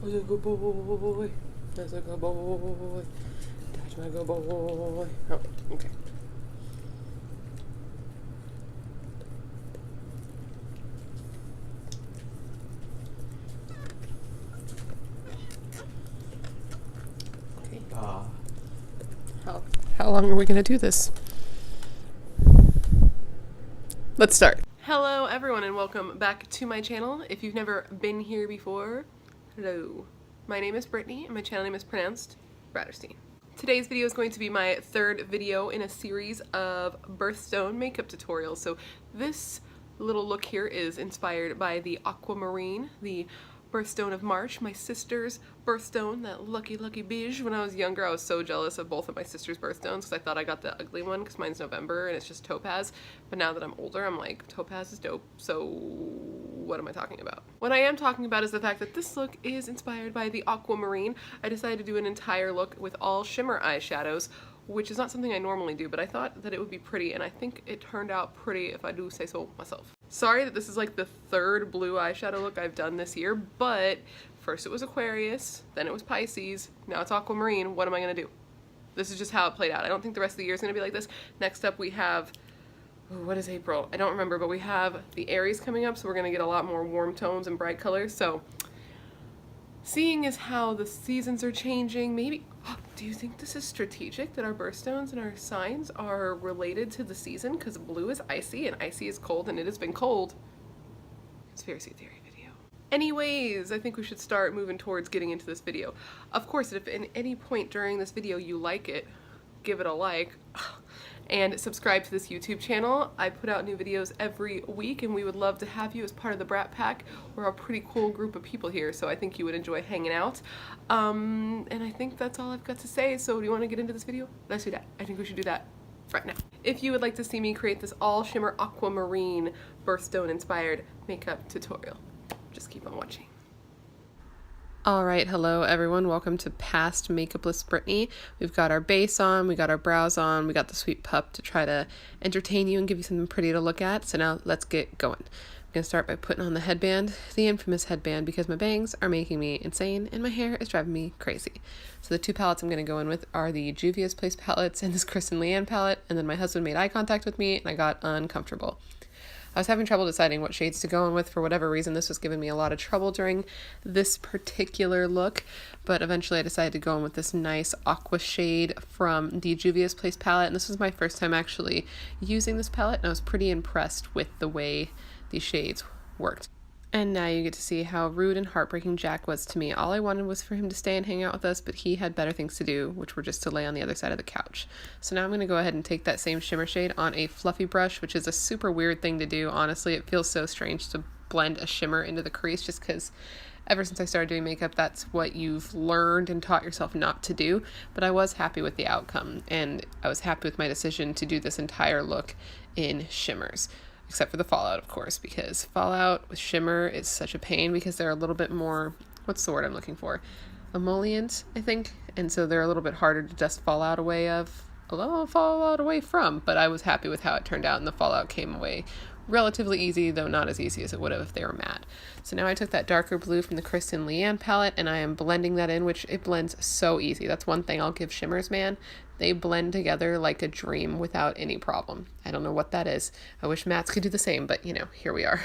That's a good boy. That's a good boy. That's my good boy. Oh, okay. Okay. How long are we gonna do this? Let's start. Hello everyone and welcome back to my channel. If you've never been here before, hello. My name is Brittany and my channel name is pronounced Birthstone. Today's video is going to be my third video in a series of Birthstone makeup tutorials. So this little look here is inspired by the AQUAMARINE, the birthstone of March, my sister's birthstone, that lucky beige. When I was younger, I was so jealous of both of my sister's birthstones because I thought I got the ugly one because mine's November and it's just topaz. But now that I'm older, I'm like, topaz is dope, so what am I talking about? What I am talking about is the fact that this look is inspired by the AQUAMARINE. I decided to do an entire look with all shimmer eyeshadows, which is not something I normally do, but I thought that it would be pretty, and I think it turned out pretty if I do say so myself. Sorry that this is like the third blue eyeshadow look I've done this year, but first it was Aquarius, then it was Pisces, now it's AQUAMARINE. What am I gonna do? This is just how it played out. I don't think the rest of the year is gonna be like this. Next up we have, what is April? I don't remember, but we have the Aries coming up, so we're gonna get a lot more warm tones and bright colors. So seeing as how the seasons are changing, maybe, do you think this is strategic that our birthstones and our signs are related to the season? Because blue is icy and icy is cold and it has been cold. Conspiracy theory video. Anyways, I think we should start moving towards getting into this video. Of course, if at any point during this video you like it, give it a like. And subscribe to this YouTube channel. I put out new videos every week and we would love to have you as part of the Brat Pack. We're a pretty cool group of people here, so I think you would enjoy hanging out. And I think that's all I've got to say, so do you want to get into this video? Let's do that. I think we should do that right now. If you would like to see me create this all shimmer AQUAMARINE birthstone inspired makeup tutorial, just keep on watching. Alright, hello everyone, welcome to Past Makeupless Brittany. We've got our base on, we got our brows on, we got the sweet pup to try to entertain you and give you something pretty to look at. So now let's get going. I'm going to start by putting on the headband, the infamous headband, because my bangs are making me insane and my hair is driving me crazy. So the two palettes I'm going to go in with are the Juvia's Place palettes and this Kristen Leanne palette, and then my husband made eye contact with me and I got uncomfortable. I was having trouble deciding what shades to go in with. For whatever reason, this was giving me a lot of trouble during this particular look, but eventually I decided to go in with this nice aqua shade from the Juvia's Place palette, and this was my first time actually using this palette, and I was pretty impressed with the way these shades worked. And now you get to see how rude and heartbreaking Jack was to me. All I wanted was for him to stay and hang out with us, but he had better things to do, which were just to lay on the other side of the couch. So now I'm going to go ahead and take that same shimmer shade on a fluffy brush, which is a super weird thing to do. Honestly, it feels so strange to blend a shimmer into the crease just because ever since I started doing makeup, that's what you've learned and taught yourself not to do. But I was happy with the outcome, and I was happy with my decision to do this entire look in shimmers. Except for the fallout, of course, because fallout with shimmer is such a pain because they're a little bit more, what's the word I'm looking for? Emollient, I think. And so they're a little bit harder to dust fallout away from. But I was happy with how it turned out, and the fallout came away relatively easy, though not as easy as it would have if they were matte. So now I took that darker blue from the Kristen Leanne palette and I am blending that in, which it blends so easy. That's one thing I'll give shimmers, man. They blend together like a dream without any problem. I don't know what that is. I wish mattes could do the same, but you know, here we are.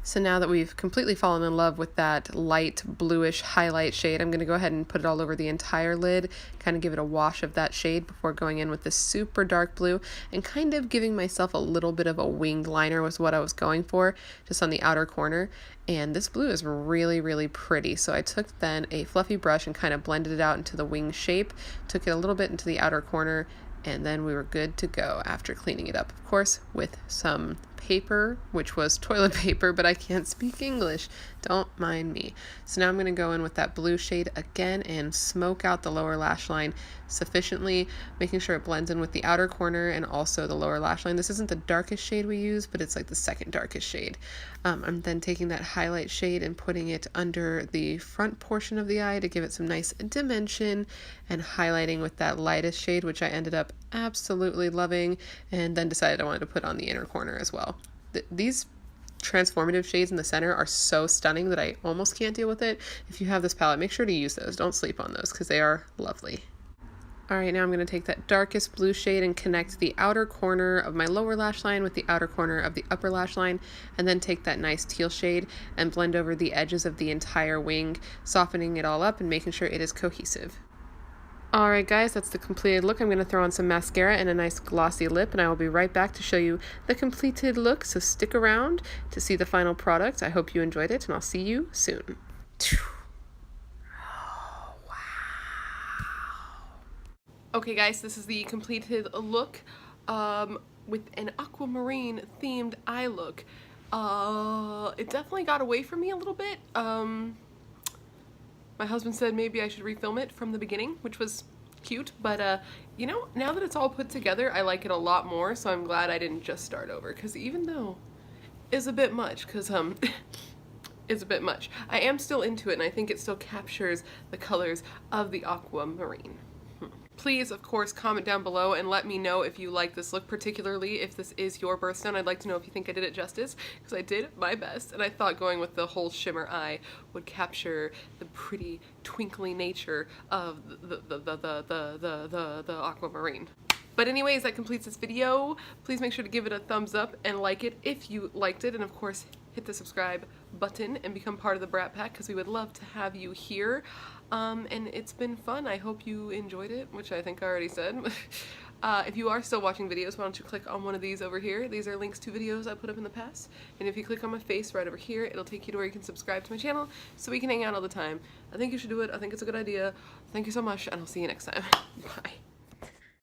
So now that we've completely fallen in love with that light bluish highlight shade, I'm going to go ahead and put it all over the entire lid, kind of give it a wash of that shade before going in with this super dark blue, and kind of giving myself a little bit of a winged liner was what I was going for, just on the outer corner. And this blue is really, really pretty. So I took then a fluffy brush and kind of blended it out into the wing shape, took it a little bit into the outer corner, and then we were good to go after cleaning it up, of course, with some paper, which was toilet paper, but I can't speak English. Don't mind me. So now I'm going to go in with that blue shade again and smoke out the lower lash line sufficiently, making sure it blends in with the outer corner and also the lower lash line. This isn't the darkest shade we use, but it's like the second darkest shade. I'm then taking that highlight shade and putting it under the front portion of the eye to give it some nice dimension, and highlighting with that lightest shade, which I ended up absolutely loving, and then decided I wanted to put on the inner corner as well. These transformative shades in the center are so stunning that I almost can't deal with it. If you have this palette, make sure to use those. Don't sleep on those because they are lovely. Alright, now I'm going to take that darkest blue shade and connect the outer corner of my lower lash line with the outer corner of the upper lash line, and then take that nice teal shade and blend over the edges of the entire wing, softening it all up and making sure it is cohesive. Alright guys, that's the completed look. I'm going to throw on some mascara and a nice glossy lip, and I will be right back to show you the completed look, so stick around to see the final product. I hope you enjoyed it, and I'll see you soon. Okay guys, this is the completed look with an aquamarine themed eye look. It definitely got away from me a little bit. My husband said maybe I should refilm it from the beginning, which was cute, but you know, now that it's all put together, I like it a lot more, so I'm glad I didn't just start over, because even though it's a bit much, it's a bit much, I am still into it, and I think it still captures the colors of the aquamarine. Please, of course, comment down below and let me know if you like this look, particularly if this is your birthstone. I'd like to know if you think I did it justice, because I did my best, and I thought going with the whole shimmer eye would capture the pretty twinkly nature of the aquamarine. But anyways, that completes this video. Please make sure to give it a thumbs up and like it if you liked it, and of course hit the subscribe button and become part of the Brat Pack, because we would love to have you here. And it's been fun. I hope you enjoyed it, which I think I already said. If you are still watching videos, why don't you click on one of these over here. These are links to videos I put up in the past. And if you click on my face right over here, it'll take you to where you can subscribe to my channel so we can hang out all the time. I think you should do it. I think it's a good idea. Thank you so much, and I'll see you next time. Bye.